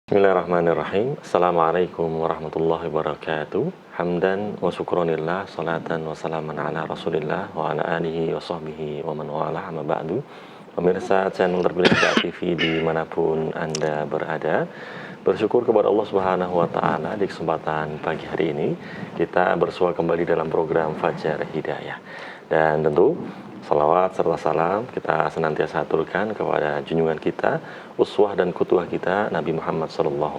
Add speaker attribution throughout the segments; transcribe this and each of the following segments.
Speaker 1: Bismillahirrahmanirrahim. Assalamualaikum warahmatullahi wabarakatuh. Hamdan wa syukronillah, salatan wa salaman ala rasulillah wa ala alihi wa sahbihi wa man wala amma ba'du. Pemirsa channel terpilih TV dimanapun Anda berada, bersyukur kepada Allah Subhanahu wa Ta'ala di kesempatan pagi hari ini kita bersua kembali dalam program Fajar Hidayah. Dan tentu salawat serta salam kita senantiasa aturkan kepada junjungan kita, uswah dan kutuah kita, Nabi Muhammad SAW.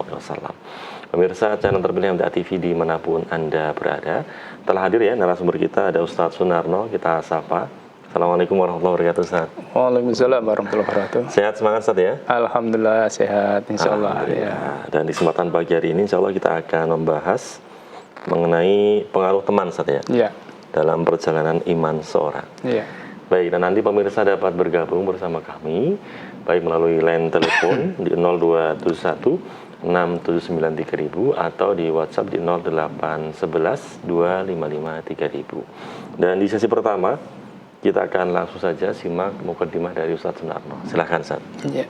Speaker 1: Pemirsa channel terpilih MTA TV dimanapun Anda berada, telah hadir ya narasumber kita, ada Ustadz Sunarno, kita sapa. Assalamualaikum warahmatullahi wabarakatuh, Ustaz.
Speaker 2: Waalaikumsalam warahmatullahi wabarakatuh.
Speaker 1: Sehat semangat, Ustaz ya?
Speaker 2: Alhamdulillah sehat, insyaallah. Ya.
Speaker 1: Dan di kesempatan pagi hari ini insyaallah kita akan membahas mengenai pengaruh teman, Ustaz ya?
Speaker 2: Ya.
Speaker 1: Dalam perjalanan iman seorang.
Speaker 2: Ya.
Speaker 1: Baik, dan nanti pemirsa dapat bergabung bersama kami baik melalui line telepon di 0271 6793000 atau di WhatsApp di 0811 255 3000. Dan di sesi pertama kita akan langsung saja simak mukadimah dari Ustadz Sunarno. Silakan, Ustaz.
Speaker 2: Ya.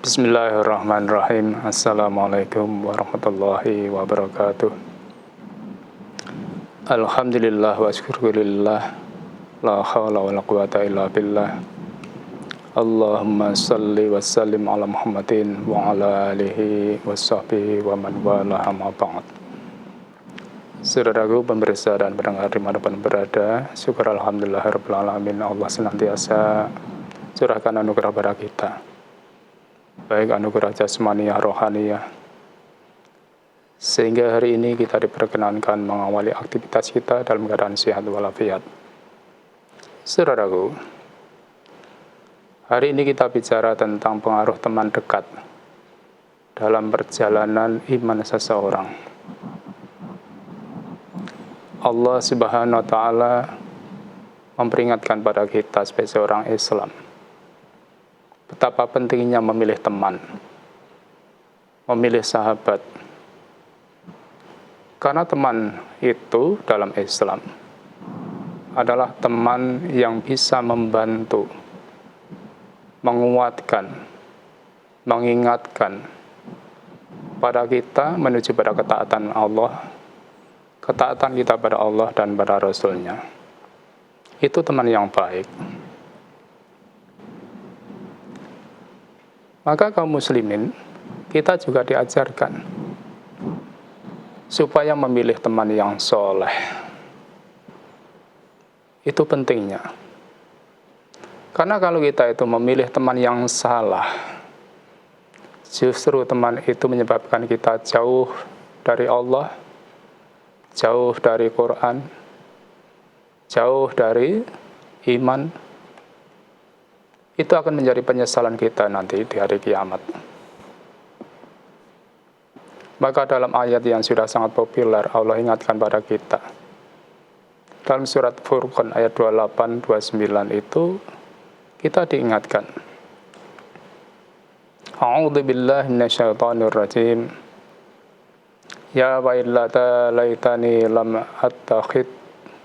Speaker 2: Bismillahirrahmanirrahim. Assalamualaikum warahmatullahi wabarakatuh. Alhamdulillah wa syukurillah. La hawla wa la quwata illa billah. Allahumma salli wa sallim ala Muhammadin wa ala alihi wa sahbihi wa man wala amma ba'd. Saudaraku pemirsa dan pendengar dimanapun berada, syukur alhamdulillahirabbil alamin, Allah senantiasa curahkan anugerah pada kita, baik anugerah jasmaniyah, rohaniyah, sehingga hari ini kita diperkenankan mengawali aktivitas kita dalam keadaan sehat walafiat. Saudaraku, hari ini kita bicara tentang pengaruh teman dekat dalam perjalanan iman seseorang. Allah Subhanahu wa Ta'ala memperingatkan pada kita sebagai seorang Islam betapa pentingnya memilih teman, memilih sahabat. Karena teman itu dalam Islam adalah teman yang bisa membantu, menguatkan, mengingatkan pada kita menuju pada ketaatan Allah, ketaatan kita pada Allah dan pada Rasul-Nya. Itu teman yang baik. Maka kaum muslimin, kita juga diajarkan supaya memilih teman yang soleh. Itu pentingnya. Karena kalau kita itu memilih teman yang salah, justru teman itu menyebabkan kita jauh dari Allah, jauh dari Quran, jauh dari iman. Itu akan menjadi penyesalan kita nanti di hari kiamat. Maka dalam ayat yang sudah sangat populer, Allah ingatkan pada kita. Dalam surat Furqan ayat 28-29 itu kita diingatkan. A'udzu billahi minasyaitonir rajim. Ya wailata laitani lam attakhid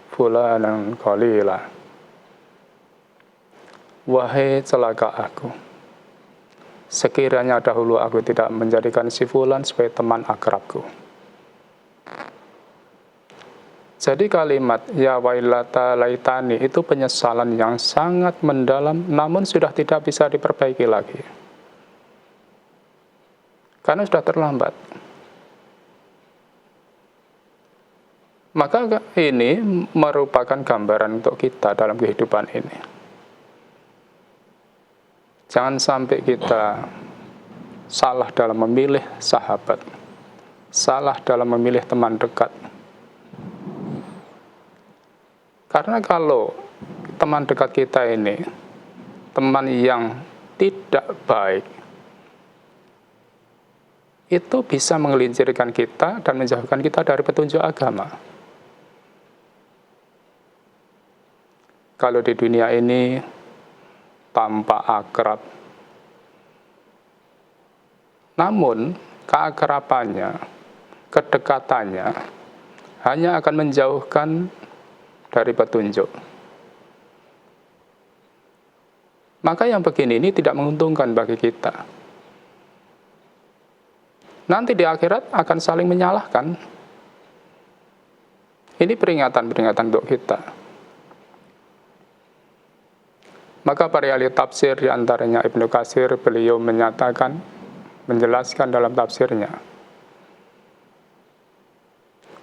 Speaker 2: fulanan qalila. Wahai celaka aku, sekiranya dahulu aku tidak menjadikan si fulan sebagai teman akrabku. Jadi kalimat ya wailata laitani itu penyesalan yang sangat mendalam, namun sudah tidak bisa diperbaiki lagi. Karena sudah terlambat. Maka ini merupakan gambaran untuk kita dalam kehidupan ini. Jangan sampai kita salah dalam memilih sahabat, salah dalam memilih teman dekat. Karena kalau teman dekat kita ini teman yang tidak baik, itu bisa menggelincirkan kita dan menjauhkan kita dari petunjuk agama. Kalau di dunia ini tampak akrab, namun keakrabannya, kedekatannya hanya akan menjauhkan dari petunjuk. Maka yang begini ini tidak menguntungkan bagi kita. nanti di akhirat akan saling menyalahkan. Ini peringatan-peringatan untuk kita. Maka para ahli tafsir diantaranya Ibnu Katsir, beliau menyatakan, menjelaskan dalam tafsirnya,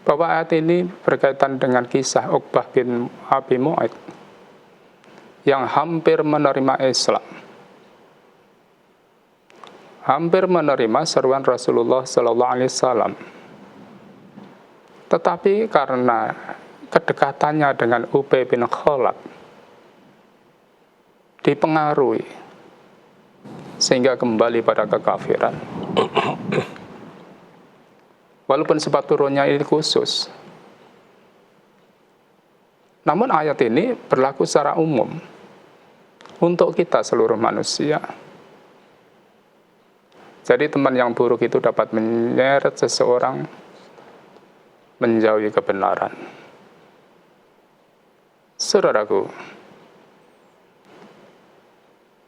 Speaker 2: bahwa ayat ini berkaitan dengan kisah Uqbah bin Abi Mu'ayt yang hampir menerima Islam, hampir menerima seruan Rasulullah SAW, tetapi karena kedekatannya dengan Ubay bin Khalaf dipengaruhi sehingga kembali pada kekafiran. Walaupun sebab turunnya ini khusus, namun ayat ini berlaku secara umum untuk kita seluruh manusia. Jadi teman yang buruk itu dapat menyeret seseorang menjauhi kebenaran. Saudaraku,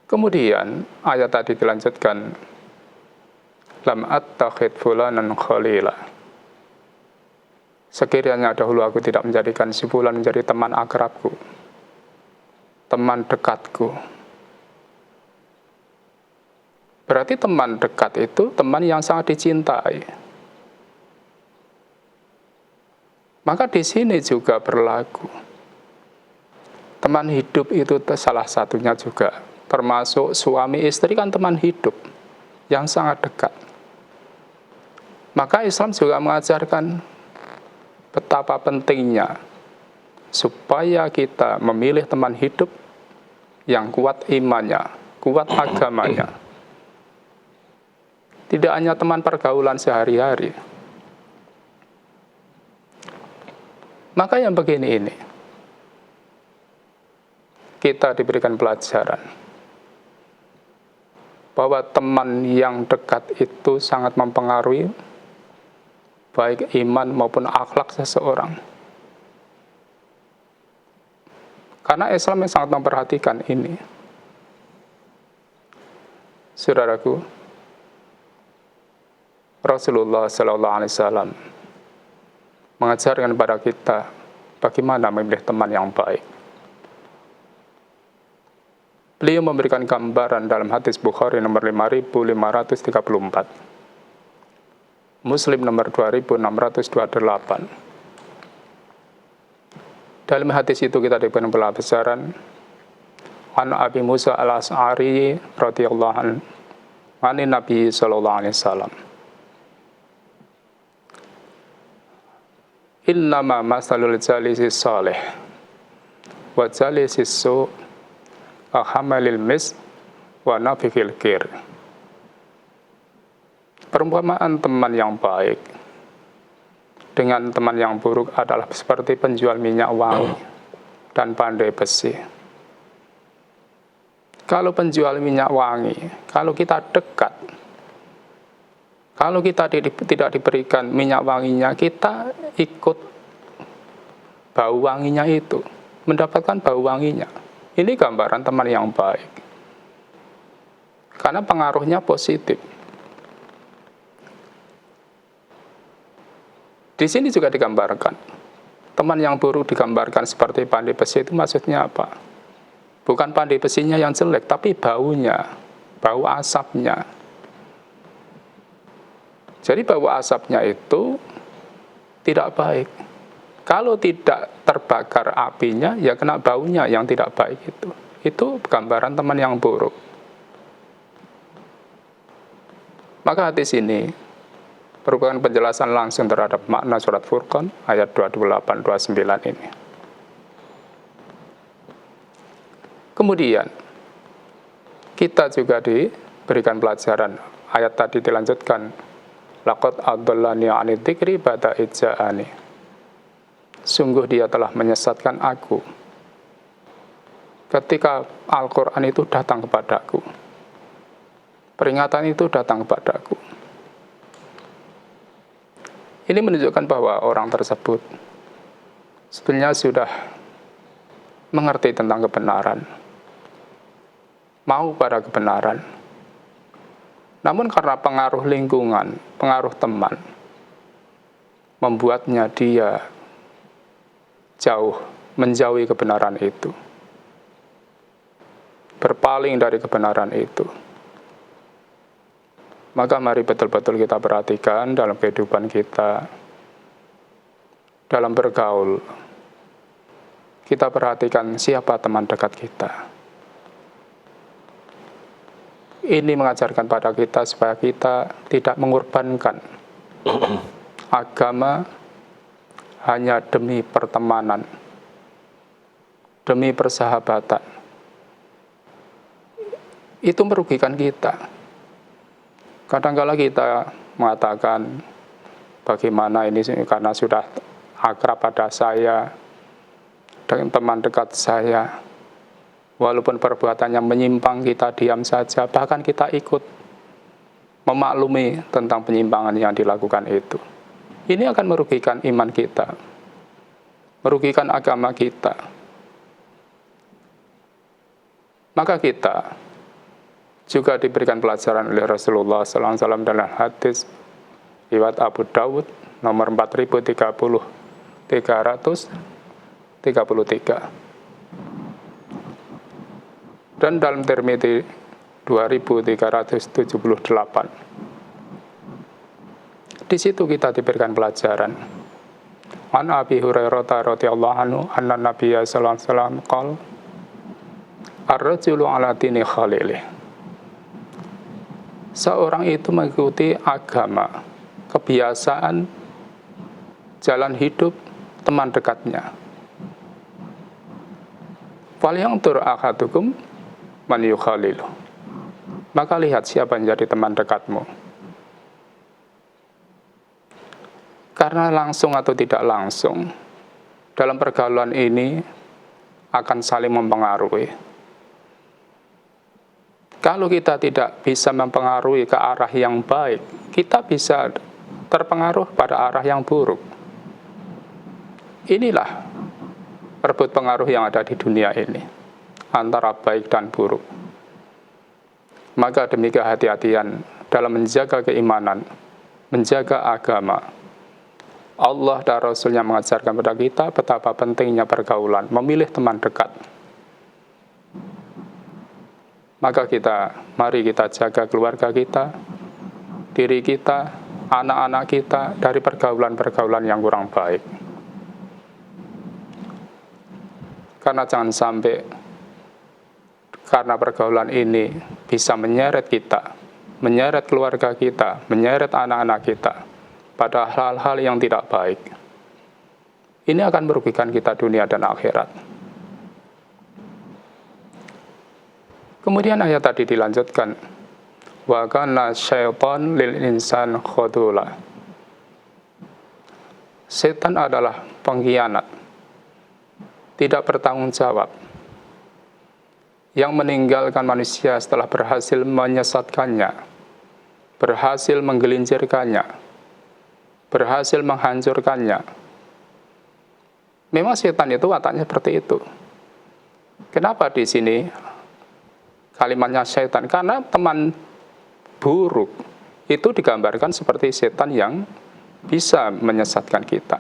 Speaker 2: kemudian ayat tadi dilanjutkan, lam attakhid fulanan khalila. Sekiranya dahulu aku tidak menjadikan si fulan menjadi teman akrabku, teman dekatku. Berarti teman dekat itu teman yang sangat dicintai. Maka di sini juga berlaku. Teman hidup itu salah satunya juga, termasuk suami istri kan teman hidup yang sangat dekat. Maka Islam juga mengajarkan betapa pentingnya supaya kita memilih teman hidup yang kuat imannya, kuat agamanya. Tidak hanya teman pergaulan sehari-hari. Maka yang begini ini, kita diberikan pelajaran bahwa teman yang dekat itu sangat mempengaruhi baik iman maupun akhlak seseorang. Karena Islam yang sangat memperhatikan ini. Saudaraku, Rasulullah SAW mengajarkan kepada kita bagaimana memilih teman yang baik. Beliau memberikan gambaran dalam hadis Bukhari nomor 5534. Muslim nomor 2628. Dalam hadis itu kita diberikan pelajaran an Abi Musa al-Asy'ari radhiyallahu anhu an Nabi sallallahu alaihi wasallam. Innama masalul jalisi salih wa jalisi su' ahamalil mis wa nafikil kir. Perumpamaan teman yang baik dengan teman yang buruk adalah seperti penjual minyak wangi dan pandai besi. Kalau penjual minyak wangi, kalau kita dekat, kalau kita tidak diberikan minyak wanginya, kita ikut bau wanginya itu, mendapatkan bau wanginya. Ini gambaran teman yang baik. Karena pengaruhnya positif. Di sini juga digambarkan. Teman yang buruk digambarkan seperti pandai besi, itu maksudnya apa? Bukan pandai besinya yang jelek, tapi baunya, bau asapnya. Jadi bau asapnya itu tidak baik. Kalau tidak terbakar apinya, ya kena baunya yang tidak baik itu. Itu gambaran teman yang buruk. Maka hadis ini merupakan penjelasan langsung terhadap makna surat Furqan ayat 28-29 ini. Kemudian kita juga diberikan pelajaran. Ayat tadi dilanjutkan, laqad adallani 'anid dzikri ba'da idza'ani. Sungguh dia telah menyesatkan aku ketika Al-Quran itu datang kepadaku. Peringatan itu datang kepadaku. Ini menunjukkan bahwa orang tersebut sebenarnya sudah mengerti tentang kebenaran, mau pada kebenaran. Namun karena pengaruh lingkungan, pengaruh teman, membuatnya dia menjauhi kebenaran itu, berpaling dari kebenaran itu. Maka mari betul-betul kita perhatikan dalam kehidupan kita, dalam bergaul. Kita perhatikan siapa teman dekat kita. Ini mengajarkan pada kita supaya kita tidak mengorbankan agama hanya demi pertemanan, demi persahabatan. Itu merugikan kita. Kadang-kala kita mengatakan, bagaimana ini karena sudah akrab pada saya, dengan teman dekat saya, walaupun perbuatannya menyimpang, kita diam saja, bahkan kita ikut memaklumi tentang penyimpangan yang dilakukan itu. Ini akan merugikan iman kita, merugikan agama kita. Maka kita juga diberikan pelajaran oleh Rasulullah SAW dalam hadis riwayat Abu Dawud nomor 4333. Dan dalam Tirmidzi 2378. Di situ kita diberikan pelajaran. An Abi Hurairah radhiyallahu anhu anna Nabiyya sallallahu alaihi wasallam qala ar-rajulu ala dini khalilih. Seorang itu mengikuti agama, kebiasaan, jalan hidup teman dekatnya. Falyanzur ahadukum man yukhalilu. Maka lihat siapa yang jadi teman dekatmu. Karena langsung atau tidak langsung, dalam pergaulan ini akan saling mempengaruhi. Kalau kita tidak bisa mempengaruhi ke arah yang baik, kita bisa terpengaruh pada arah yang buruk. Inilah perebut pengaruh yang ada di dunia ini, antara baik dan buruk. Maka demikian hati-hatian dalam menjaga keimanan, menjaga agama. Allah dan Rasulnya mengajarkan kepada kita betapa pentingnya pergaulan, memilih teman dekat. Maka mari kita jaga keluarga kita, diri kita, anak-anak kita dari pergaulan-pergaulan yang kurang baik. Karena jangan sampai karena pergaulan ini bisa menyeret kita, menyeret keluarga kita, menyeret anak-anak kita pada hal-hal yang tidak baik. Ini akan merugikan kita dunia dan akhirat. Kemudian ayat tadi dilanjutkan, wa kana syaitan lil insan khadula. Setan adalah pengkhianat, tidak bertanggung jawab, yang meninggalkan manusia setelah berhasil menyesatkannya, berhasil menggelincirkannya, berhasil menghancurkannya. Memang setan itu wataknya seperti itu. Kenapa di sini kalimatnya setan? Karena teman buruk itu digambarkan seperti setan yang bisa menyesatkan kita.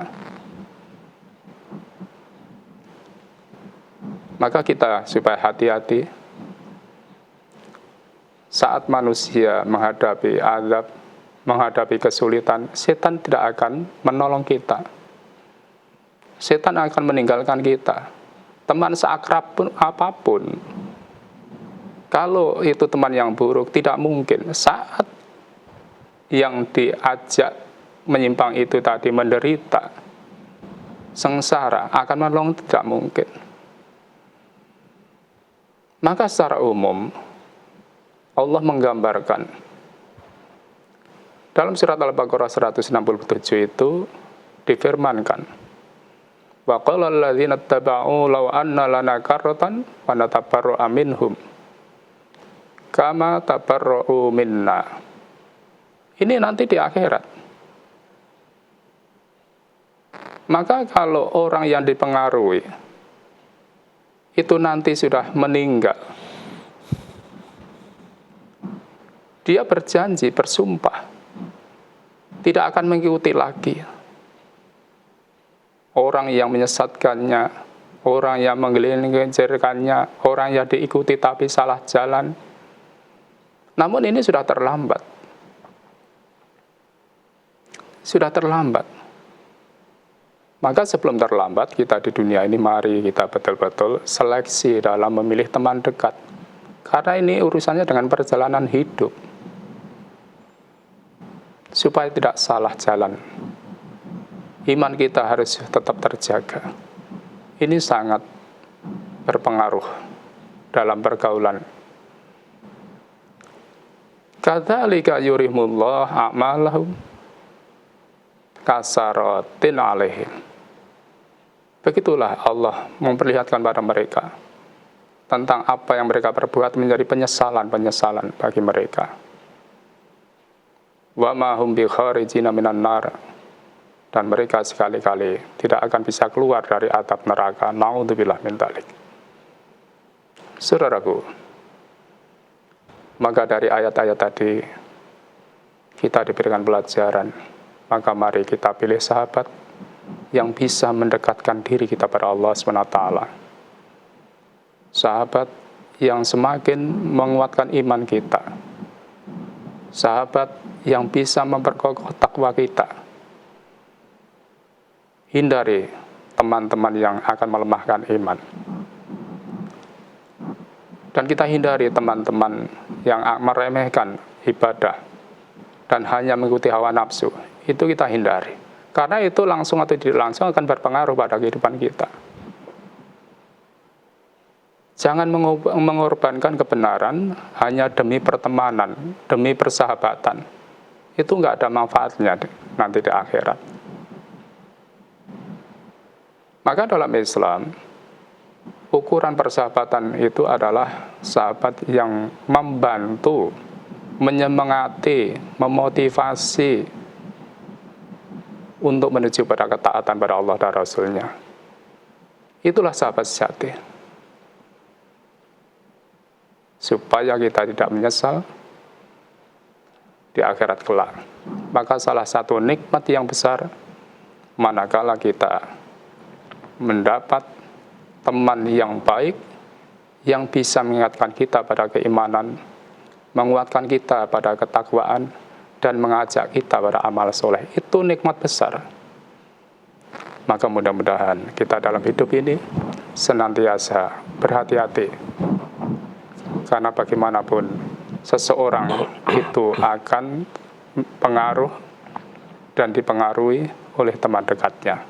Speaker 2: Maka kita supaya hati-hati saat manusia menghadapi azab, menghadapi kesulitan, setan tidak akan menolong kita. Setan akan meninggalkan kita. Teman seakrab pun apapun, kalau itu teman yang buruk, tidak mungkin saat yang diajak menyimpang itu tadi menderita, sengsara, akan menolong, tidak mungkin. Maka secara umum, Allah menggambarkan dalam surat Al-Baqarah 167 itu difirmankan, wa qala alladzina ittaba'u law anna lana karratan wa natabarra'a minhum kama tabarra'u minna. Ini nanti di akhirat. Maka kalau orang yang dipengaruhi itu nanti sudah meninggal, dia berjanji, bersumpah, tidak akan mengikuti lagi orang yang menyesatkannya, orang yang menggelincirkannya, orang yang diikuti tapi salah jalan. Namun ini sudah terlambat. Sudah terlambat. Maka sebelum terlambat kita di dunia ini, mari kita betul-betul seleksi dalam memilih teman dekat. Karena ini urusannya dengan perjalanan hidup. Supaya tidak salah jalan. Iman kita harus tetap terjaga. Ini sangat berpengaruh dalam pergaulan. Kadzalika yurihimullah a'malahum kasaratin alaihim. Begitulah Allah memperlihatkan pada mereka tentang apa yang mereka perbuat menjadi penyesalan-penyesalan bagi mereka. Wa ma hum bi kharijina minan nar. Dan mereka sekali-kali tidak akan bisa keluar dari atap neraka. Na'udzubillah min dzalik. Saudaraku, maka dari ayat-ayat tadi kita diberikan pelajaran. Maka mari kita pilih sahabat yang bisa mendekatkan diri kita pada Allah SWT. Sahabat yang semakin menguatkan iman kita. Sahabat yang bisa memperkokoh takwa kita. Hindari teman-teman yang akan melemahkan iman. Dan kita hindari teman-teman yang meremehkan ibadah dan hanya mengikuti hawa nafsu. Itu kita hindari. Karena itu langsung atau tidak langsung akan berpengaruh pada kehidupan kita. Jangan mengorbankan kebenaran hanya demi pertemanan, demi persahabatan. Itu nggak ada manfaatnya nanti di akhirat. Maka dalam Islam, ukuran persahabatan itu adalah sahabat yang membantu, menyemangati, memotivasi untuk menuju pada ketaatan pada Allah dan Rasul-Nya. Itulah sahabat sejati. Supaya kita tidak menyesal di akhirat kelak. Maka salah satu nikmat yang besar manakala kita mendapat teman yang baik yang bisa mengingatkan kita pada keimanan, menguatkan kita pada ketakwaan, dan mengajak kita pada amal soleh. Itu nikmat besar. Maka mudah-mudahan kita dalam hidup ini senantiasa berhati-hati. Karena bagaimanapun seseorang itu akan pengaruh dan dipengaruhi oleh teman dekatnya.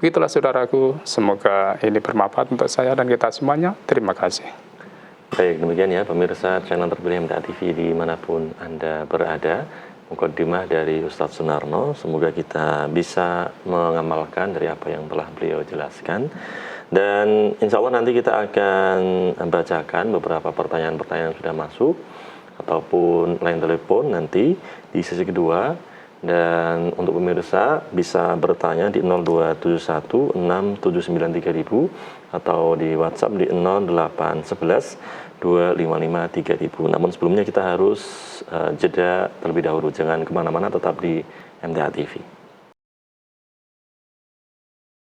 Speaker 2: Begitulah saudaraku, semoga ini bermanfaat untuk saya dan kita semuanya. Terima kasih.
Speaker 1: Baik, demikian ya pemirsa channel terpilih MTA TV dimanapun Anda berada. Mukadimah dari Ustadz Sunarno, semoga kita bisa mengamalkan dari apa yang telah beliau jelaskan. Dan insya Allah nanti kita akan bacakan beberapa pertanyaan-pertanyaan yang sudah masuk ataupun line telepon nanti di sesi kedua. Dan untuk pemirsa bisa bertanya di 02716793000 atau di WhatsApp di 08112553.000. Namun sebelumnya kita harus jeda terlebih dahulu. Jangan kemana-mana, tetap di MTA TV.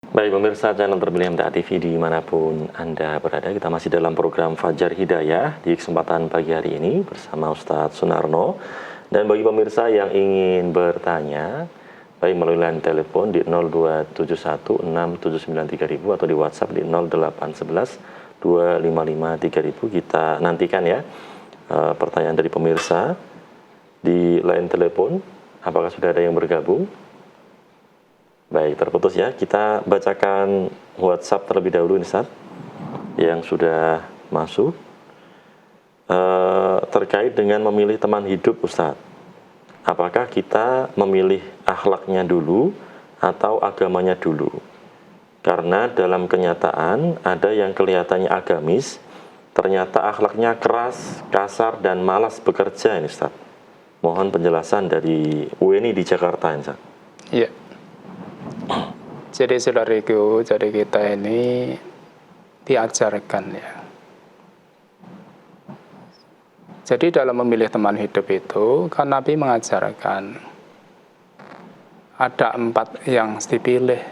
Speaker 1: Baik pemirsa channel terpilih MTA TV dimanapun Anda berada, kita masih dalam program Fajar Hidayah di kesempatan pagi hari ini bersama Ustadz Sunarno. Dan bagi pemirsa yang ingin bertanya, baik melalui line telepon di 02716793000 atau di WhatsApp di 08112553.000, kita nantikan ya pertanyaan dari pemirsa di line telepon. Apakah sudah ada yang bergabung? Baik, terputus ya. Kita bacakan WhatsApp terlebih dahulu nih, Ustaz, yang sudah masuk. Terkait dengan memilih teman hidup, Ustaz, apakah kita memilih akhlaknya dulu atau agamanya dulu? Karena dalam kenyataan ada yang kelihatannya agamis, ternyata akhlaknya keras, kasar, dan malas bekerja ini, Ustaz. Mohon penjelasan dari Weni di Jakarta, Ustaz.
Speaker 2: Iya. Jadi saudariku, jadi kita ini diajarkan ya Jadi dalam memilih teman hidup itu, kan Nabi mengajarkan ada 4 yang dipilih.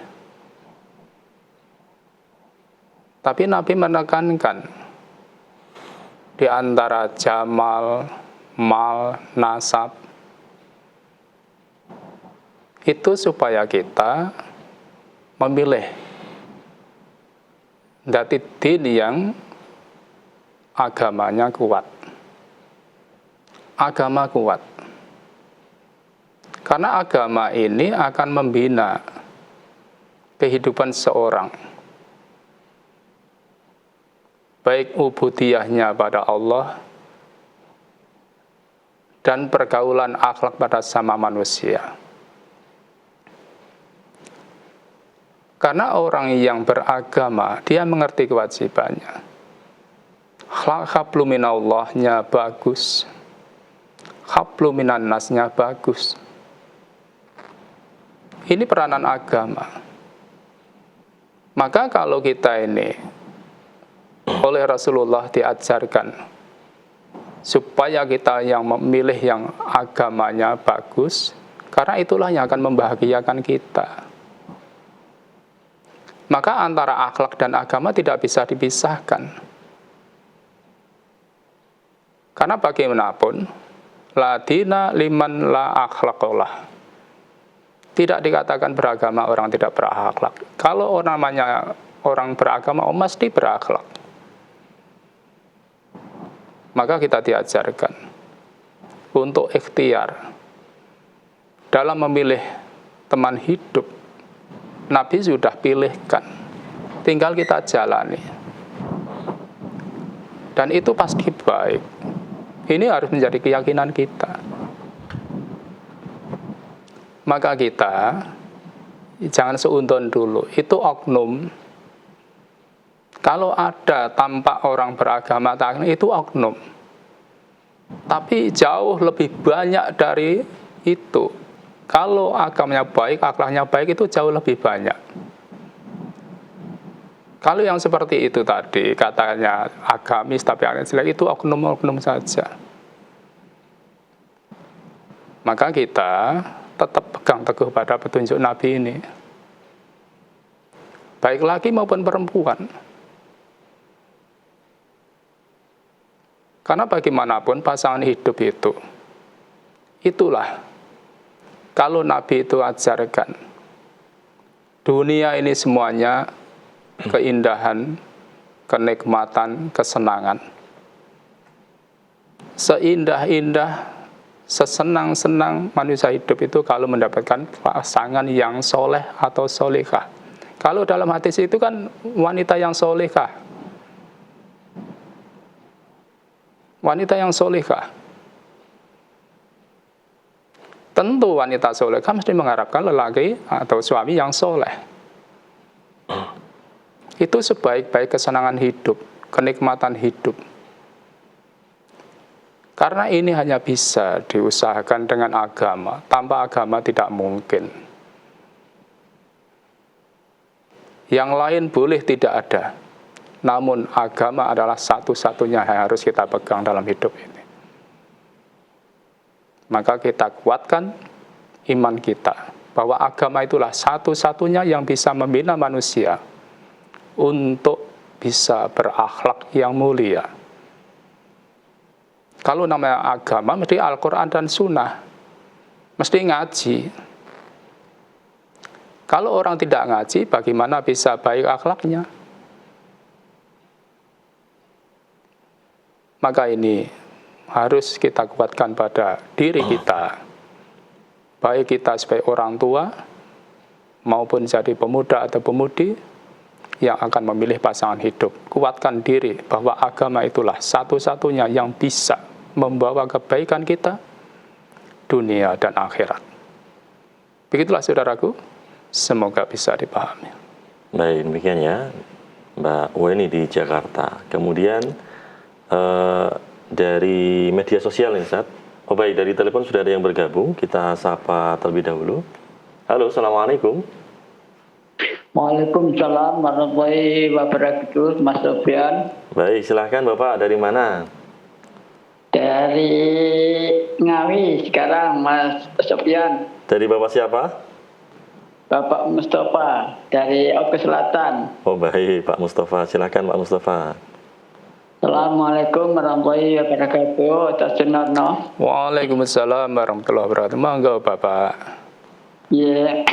Speaker 2: Tapi Nabi menekankan di antara jamal, mal, nasab, itu supaya kita memilih dzati din yang agamanya kuat. Agama kuat. Karena agama ini akan membina kehidupan seorang. Baik ubudiyahnya pada Allah dan pergaulan akhlak pada sama manusia. Karena orang yang beragama, dia mengerti kewajibannya. Hablu minallahnya bagus. Hablu minan nasnya bagus. Ini peranan agama. Maka kalau kita ini oleh Rasulullah diajarkan supaya kita yang memilih yang agamanya bagus, karena itulah yang akan membahagiakan kita. Maka antara akhlak dan agama tidak bisa dipisahkan. Karena bagaimanapun, la dina liman la akhlaqullah. Tidak dikatakan beragama orang tidak berakhlak. Kalau namanya orang beragama, mesti berakhlak. Maka kita diajarkan untuk ikhtiar dalam memilih teman hidup. Nabi sudah pilihkan, tinggal kita jalani. Dan itu pasti baik. Ini harus menjadi keyakinan kita. Maka kita jangan seunton dulu, itu oknum. Kalau ada tampak orang beragama, itu oknum. Tapi jauh lebih banyak dari itu. Kalau agamanya baik, akhlaknya baik, itu jauh lebih banyak. Kalau yang seperti itu tadi, katanya agamis tapi akhlaknya jelek, itu oknum-oknum saja. Maka kita tetap pegang teguh pada petunjuk Nabi ini. Baik laki maupun perempuan. Karena bagaimanapun pasangan hidup itu, itulah kalau Nabi itu ajarkan, dunia ini semuanya keindahan, kenikmatan, kesenangan. Seindah-indah, sesenang-senang manusia hidup itu kalau mendapatkan pasangan yang soleh atau solehah. Kalau dalam hadis itu kan wanita yang solehah. Wanita yang solehah. Tentu wanita solehah mesti mengharapkan lelaki atau suami yang soleh. Itu sebaik-baik kesenangan hidup, kenikmatan hidup. Karena ini hanya bisa diusahakan dengan agama. Tanpa agama tidak mungkin. Yang lain boleh tidak ada. Namun agama adalah satu-satunya yang harus kita pegang dalam hidup ini. Maka kita kuatkan iman kita. Bahwa agama itulah satu-satunya yang bisa membina manusia untuk bisa berakhlak yang mulia. Kalau namanya agama, mesti Al-Quran dan Sunnah. Mesti ngaji. Kalau orang tidak ngaji, bagaimana bisa baik akhlaknya? Maka ini harus kita kuatkan pada diri kita. Baik kita sebagai orang tua, maupun jadi pemuda atau pemudi, yang akan memilih pasangan hidup. Kuatkan diri bahwa agama itulah satu-satunya yang bisa membawa kebaikan kita, dunia dan akhirat. Begitulah saudaraku, semoga bisa dipahami.
Speaker 1: Baik, demikian ya Mbak Weni di Jakarta. Kemudian dari media sosial ini, Ustaz. Oh baik, dari telepon sudah ada yang bergabung. Kita sapa terlebih dahulu. Halo, Assalamualaikum.
Speaker 3: Waalaikumsalam warahmatullahi wabarakatuh, Mas Sofyan.
Speaker 1: Baik, silahkan Bapak, dari mana?
Speaker 3: Dari Ngawi sekarang, Mas Sofyan.
Speaker 1: Dari Bapak siapa?
Speaker 3: Bapak Mustafa dari Oke Selatan.
Speaker 1: Oh baik, Pak Mustafa. Silakan Pak Mustafa.
Speaker 3: Assalamualaikum warahmatullahi wabarakatuh. Atas Sunarno.
Speaker 2: Waalaikumsalam warahmatullahi wabarakatuh. Monggo Bapak.
Speaker 3: Ya,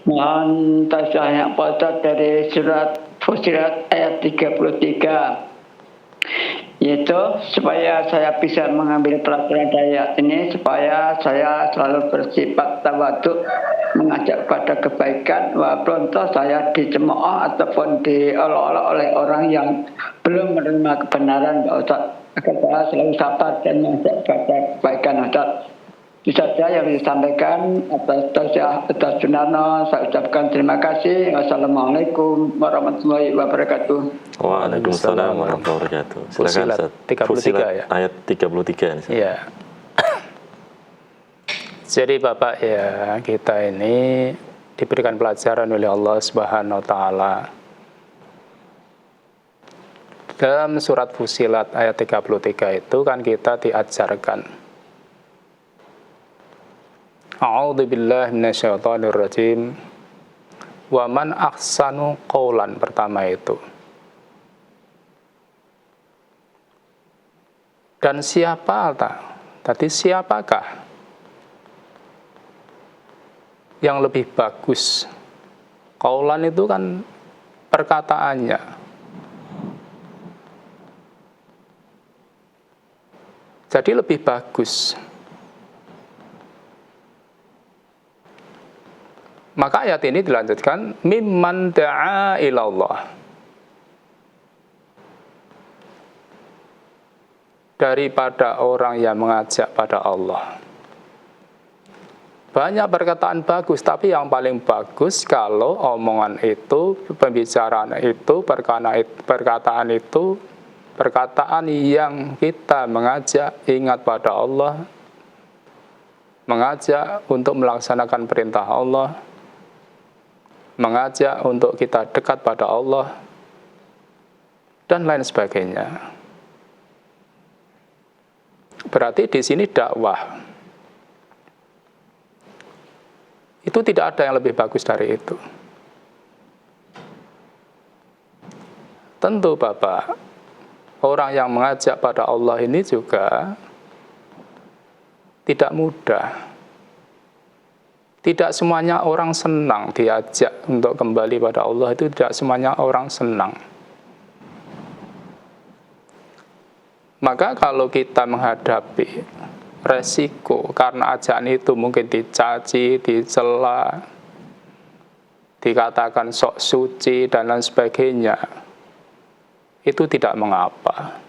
Speaker 3: mohon tasiah Pak Ustadz dari surat Fusilat ayat 33. Yaitu supaya saya bisa mengambil pelajaran dari ayat ini, supaya saya selalu bersifat tawaduk, mengajak pada kebaikan, walaupun saya dicemooh ataupun diolok-olok oleh orang yang belum menerima kebenaran, Pak Ustaz. Agar saya selalu sabar dan mengajak pada kebaikan, Ustaz. Itu saja yang bisa disampaikan. Atas Sunarno, saya ucapkan terima kasih. Wassalamualaikum warahmatullahi wabarakatuh.
Speaker 1: Waalaikumsalam warahmatullahi wabarakatuh. Silakan
Speaker 2: Fusilat
Speaker 1: Ustaz.
Speaker 2: 33
Speaker 1: Fusilat
Speaker 2: ya?
Speaker 1: Ayat 33 nih.
Speaker 2: Iya. Jadi Bapak ya, kita ini diberikan pelajaran oleh Allah Subhanahu wa taala. Dalam surat Fusilat ayat 33 itu kan kita diajarkan A'udzu billahi minasyaitonir rajim. Wa man ahsanu qaulan, pertama itu. Dan tadi siapakah yang lebih bagus? Qaulan itu kan perkataannya. Jadi lebih bagus. Maka ayat ini dilanjutkan mimman da'a ilallah, daripada orang yang mengajak pada Allah. Banyak perkataan bagus, tapi yang paling bagus kalau omongan itu, pembicaraan itu, perkataan itu, perkataan yang kita mengajak ingat pada Allah, mengajak untuk melaksanakan perintah Allah, mengajak untuk kita dekat pada Allah, dan lain sebagainya. Berarti di sini dakwah itu tidak ada yang lebih bagus dari itu. Tentu Bapak, orang yang mengajak pada Allah ini juga tidak mudah. Tidak semuanya orang senang diajak untuk kembali pada Allah, itu tidak semuanya orang senang. Maka kalau kita menghadapi resiko karena ajakan itu mungkin dicaci, dicela, dikatakan sok suci dan lain sebagainya, itu tidak mengapa.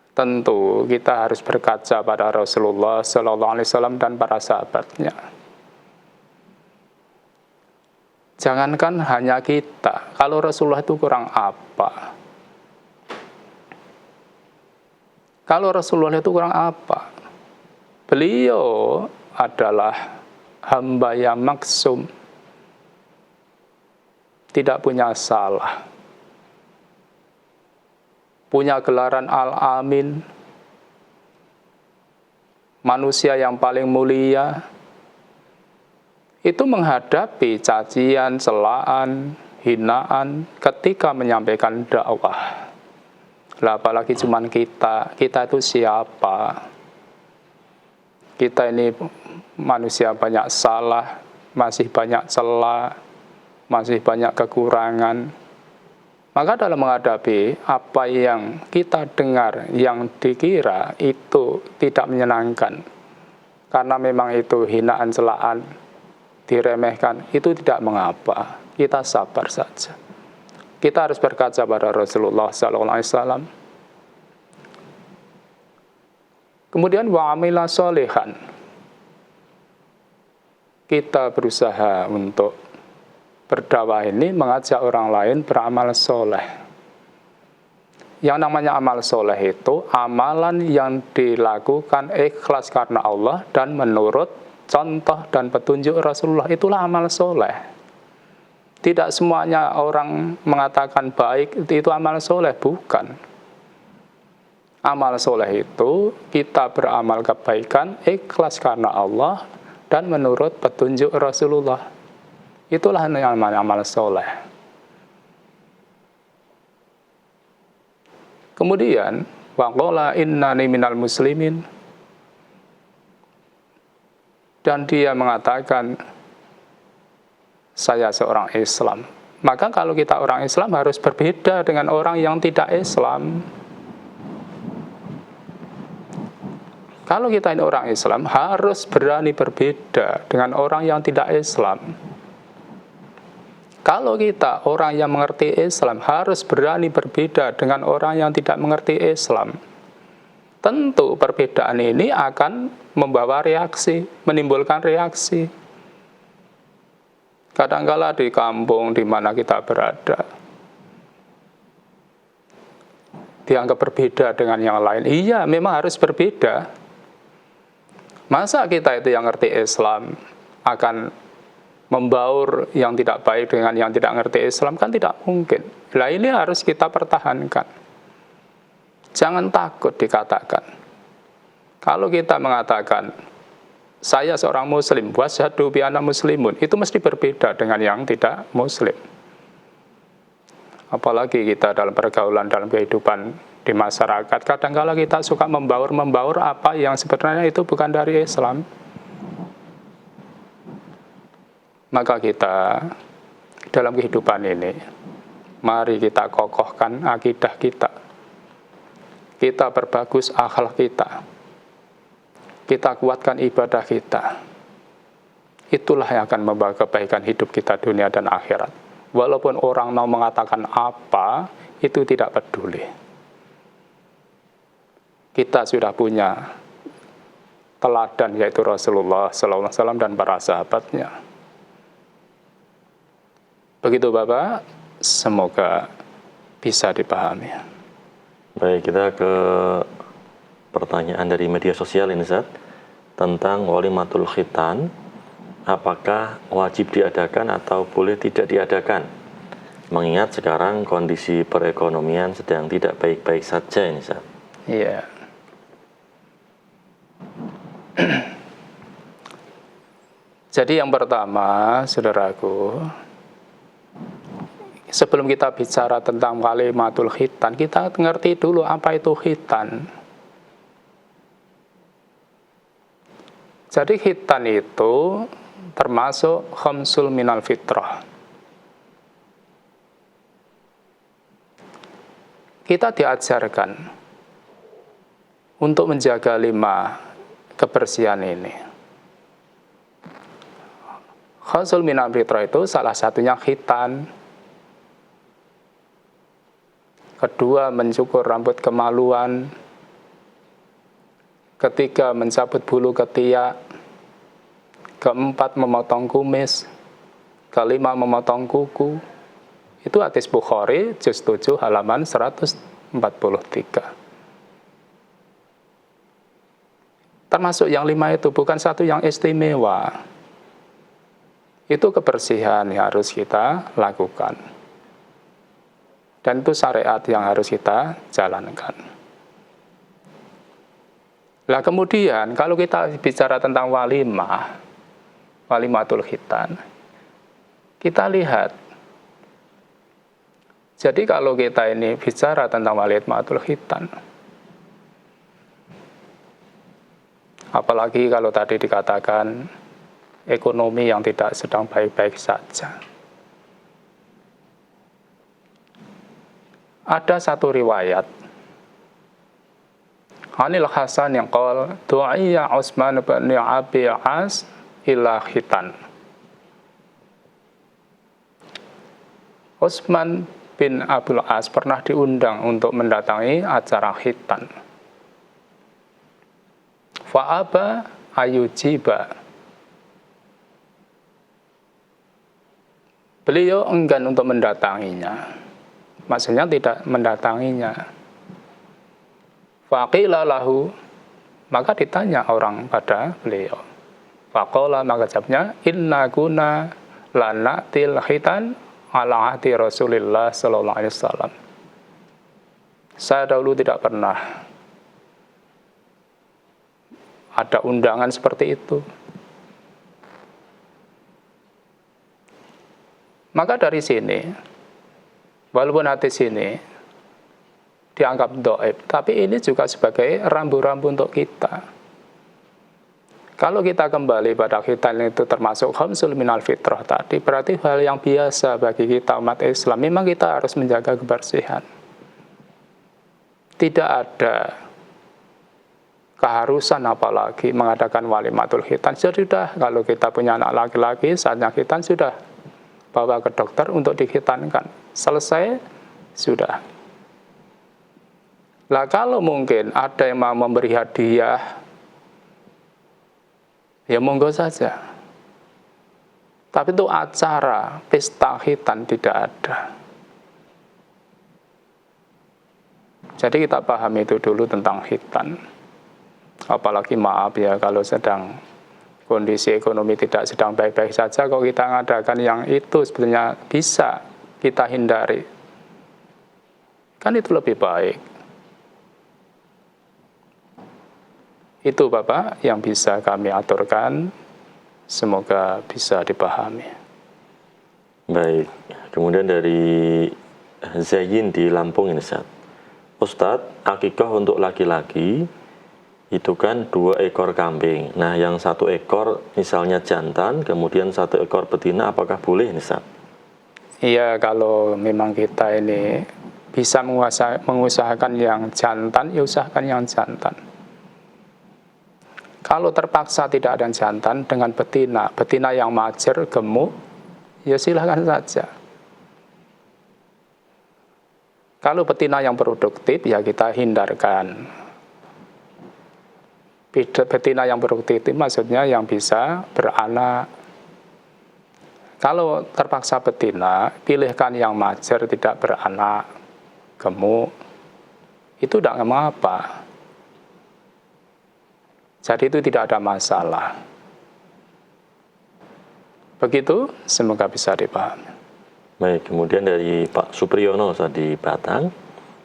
Speaker 2: Tentu kita harus berkaca pada Rasulullah SAW dan para sahabatnya. Jangankan hanya kita, kalau Rasulullah itu kurang apa? Kalau Rasulullah itu kurang apa? Beliau adalah hamba yang maksum, tidak punya salah, punya gelaran Al-Amin, manusia yang paling mulia, itu menghadapi cacian, celaan, hinaan ketika menyampaikan dakwah. Lah apalagi cuman kita itu siapa? Kita ini manusia banyak salah, masih banyak celah, masih banyak kekurangan. Maka dalam menghadapi apa yang kita dengar, yang dikira itu tidak menyenangkan, karena memang itu hinaan, celaan, diremehkan, itu tidak mengapa. Kita sabar saja. Kita harus berkaca pada Rasulullah SAW. Kemudian wa'amila solehan. Kita berusaha untuk berdakwah ini mengajak orang lain beramal soleh. Yang namanya amal soleh itu amalan yang dilakukan ikhlas karena Allah dan menurut contoh dan petunjuk Rasulullah, itulah amal soleh. Tidak semuanya orang mengatakan baik itu amal soleh, bukan. Amal soleh itu kita beramal kebaikan ikhlas karena Allah dan menurut petunjuk Rasulullah. Itulah yang namanya amal soleh. Kemudian waqala innani minal muslimin, dan dia mengatakan saya seorang Islam. Maka kalau kita orang Islam harus berbeda dengan orang yang tidak Islam. Kalau kita ini orang Islam harus berani berbeda dengan orang yang tidak Islam. Kalau kita orang yang mengerti Islam harus berani berbeda dengan orang yang tidak mengerti Islam. Tentu perbedaan ini akan membawa reaksi, menimbulkan reaksi. Kadangkala di kampung di mana kita berada, dianggap berbeda dengan yang lain. Iya, memang harus berbeda. Masa kita itu yang ngerti Islam akan membaur yang tidak baik dengan yang tidak ngerti Islam? Kan tidak mungkin. Nah, ini harus kita pertahankan. Jangan takut dikatakan. Kalau kita mengatakan saya seorang muslim, wasyhadu bi anna muslimun, itu mesti berbeda dengan yang tidak muslim. Apalagi kita dalam pergaulan, dalam kehidupan di masyarakat, kadang-kala kita suka membaur apa yang sebenarnya itu bukan dari Islam. Maka kita dalam kehidupan ini, mari kita kokohkan akidah kita. Kita perbagus akhlak kita. Kita kuatkan ibadah kita. Itulah yang akan membawa kebaikan hidup kita dunia dan akhirat. Walaupun orang mau mengatakan apa, itu tidak peduli. Kita sudah punya teladan, yaitu Rasulullah SAW dan para sahabatnya. Begitu Bapak, semoga bisa dipahami.
Speaker 1: Baik, kita ke pertanyaan dari media sosial ini, Ustaz, tentang walimatul khitan. Apakah wajib diadakan atau boleh tidak diadakan? Mengingat sekarang kondisi perekonomian sedang tidak baik-baik saja ini, Ustaz.
Speaker 2: Iya. Jadi yang pertama, saudaraku, sebelum kita bicara tentang walimatul khitan, kita ngerti dulu apa itu khitan. Jadi khitan itu termasuk khamsul minal fitrah. Kita diajarkan untuk menjaga 5 kebersihan ini. Khamsul minal fitrah itu salah satunya khitan. Kedua, mencukur rambut kemaluan. Ketiga, mencabut bulu ketiak. Keempat, memotong kumis. Kelima, memotong kuku. Itu hadis Bukhari, juz 7, halaman 143. Termasuk yang 5 itu, bukan satu yang istimewa. Itu kebersihan yang harus kita lakukan. Dan itu syariat yang harus kita jalankan. Nah, kemudian kalau kita bicara tentang walimatul khitan, kita lihat. Jadi kalau kita ini bicara tentang walimatul khitan, apalagi kalau tadi dikatakan ekonomi yang tidak sedang baik-baik saja. Ada satu riwayat Anil Hasan yang qol du'iya Utsman bin Abi As ila khitan. Utsman bin Abdul As pernah diundang untuk mendatangi acara khitan. Fa'aba ayujiba. Beliau enggan untuk mendatanginya. Maksudnya tidak mendatanginya. Faqila lahu, maka ditanya orang pada beliau. Faqala, maka jawabnya, inna guna lanatil khitan ala ahdi Rasulillah sallallahu alaihi wasallam. Saya dahulu tidak pernah ada undangan seperti itu. Maka dari sini, walaupun hadis ini dianggap dhaif, tapi ini juga sebagai rambu-rambu untuk kita. Kalau kita kembali pada khitan itu termasuk khamsul minal fitrah tadi, berarti hal yang biasa bagi kita umat Islam. Memang kita harus menjaga kebersihan. Tidak ada keharusan apalagi mengadakan walimatul khitan. Sudah, kalau kita punya anak laki-laki, saatnya khitan sudah bawa ke dokter untuk dikhitankan. Selesai, sudah. Lah kalau mungkin ada yang mau memberi hadiah, ya monggo saja. Tapi itu acara pesta khitan tidak ada. Jadi kita paham itu dulu tentang khitan. Apalagi maaf ya kalau sedang kondisi ekonomi tidak sedang baik-baik saja, kalau kita mengadakan yang itu sebenarnya bisa kita hindari. Kan itu lebih baik. Itu Bapak yang bisa kami aturkan, semoga bisa dipahami.
Speaker 1: Baik, kemudian dari Zayin di Lampung ini Ustadz, akikah untuk laki-laki itu kan 2 ekor kambing. Nah, yang 1 ekor misalnya jantan, kemudian 1 ekor betina, apakah boleh nih Ustadz?
Speaker 2: Iya, kalau memang kita ini bisa mengusahakan yang jantan, ya usahakan yang jantan. Kalau terpaksa tidak ada jantan dengan betina yang majer, gemuk, ya silahkan saja. Kalau betina yang produktif, ya kita hindarkan. Betina yang produktif maksudnya yang bisa beranak. Kalau terpaksa betina, pilihkan yang majer, tidak beranak, gemuk. Itu tidak mengapa. Jadi itu tidak ada masalah. Begitu, semoga bisa dipahami.
Speaker 1: Baik, kemudian dari Pak Supriyono Ustadz di Batang.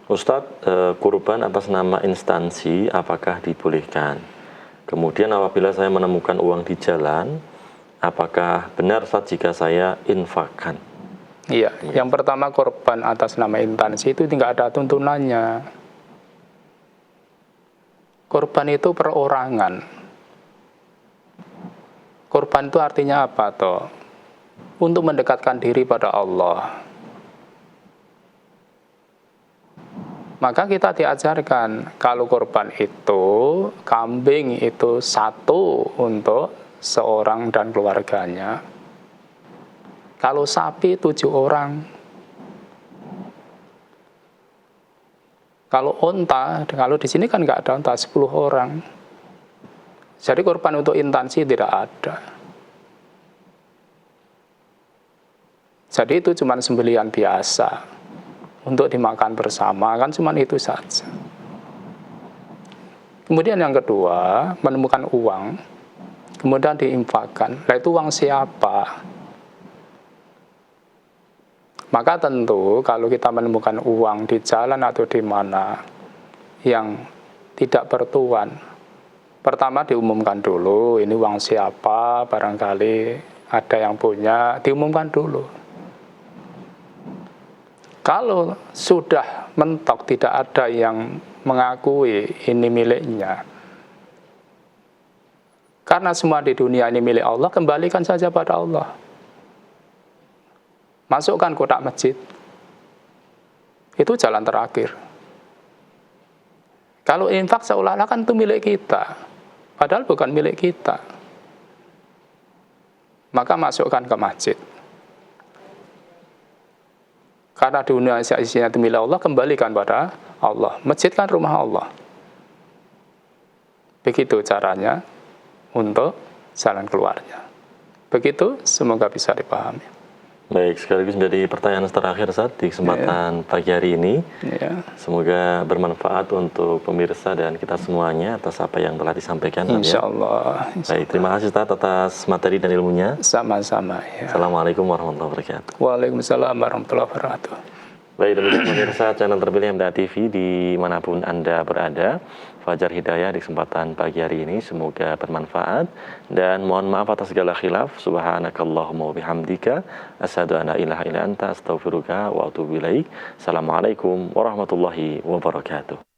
Speaker 1: Ustadz, kurban atas nama instansi apakah dibolehkan? Kemudian apabila saya menemukan uang di jalan, apakah benar Ustadz jika saya infakkan?
Speaker 2: Iya, yang pertama kurban atas nama instansi itu tidak ada tuntunannya. Kurban itu perorangan. Kurban itu artinya apa toh? Untuk mendekatkan diri pada Allah. Maka kita diajarkan kalau kurban itu, kambing itu 1 untuk seorang dan keluarganya. Kalau sapi 7 orang. Kalau onta, kalau di sini kan nggak ada onta, 10 orang. Jadi kurban untuk instansi tidak ada. Jadi itu cuma sembelihan biasa untuk dimakan bersama, kan cuma itu saja. Kemudian yang kedua, menemukan uang, kemudian diinfakkan. Nah itu uang siapa? Maka tentu kalau kita menemukan uang di jalan atau di mana yang tidak bertuan, pertama diumumkan dulu, ini uang siapa, barangkali ada yang punya, diumumkan dulu. Kalau sudah mentok tidak ada yang mengakui ini miliknya, karena semua di dunia ini milik Allah, kembalikan saja pada Allah. Masukkan kotak masjid. Itu jalan terakhir. Kalau infak seolah-olah kan itu milik kita, padahal bukan milik kita. Maka masukkan ke masjid. Karena dunia isinya itu milik Allah, kembalikan pada Allah. Masjid kan rumah Allah. Begitu caranya untuk jalan keluarnya. Begitu, semoga bisa dipahami.
Speaker 1: Baik, sekaligus menjadi pertanyaan terakhir Ustadz di kesempatan pagi hari ini. Semoga bermanfaat untuk pemirsa dan kita semuanya atas apa yang telah disampaikan.
Speaker 2: Insya Allah.
Speaker 1: Baik, terima kasih Ustadz atas materi dan ilmunya.
Speaker 2: Sama-sama. Ya.
Speaker 1: Assalamualaikum warahmatullahi wabarakatuh.
Speaker 2: Waalaikumsalam warahmatullahi wabarakatuh.
Speaker 1: Baik, demikian pemirsa channel terpilih MTA TV dimanapun Anda berada. Fajar Hidayah di kesempatan pagi hari ini. Semoga bermanfaat dan mohon maaf atas segala khilaf. Subhanakallahumma wa bihamdika asyhadu an la ilaha illa anta astaghfiruka wa atubu ilaik. Assalamualaikum warahmatullahi wabarakatuh.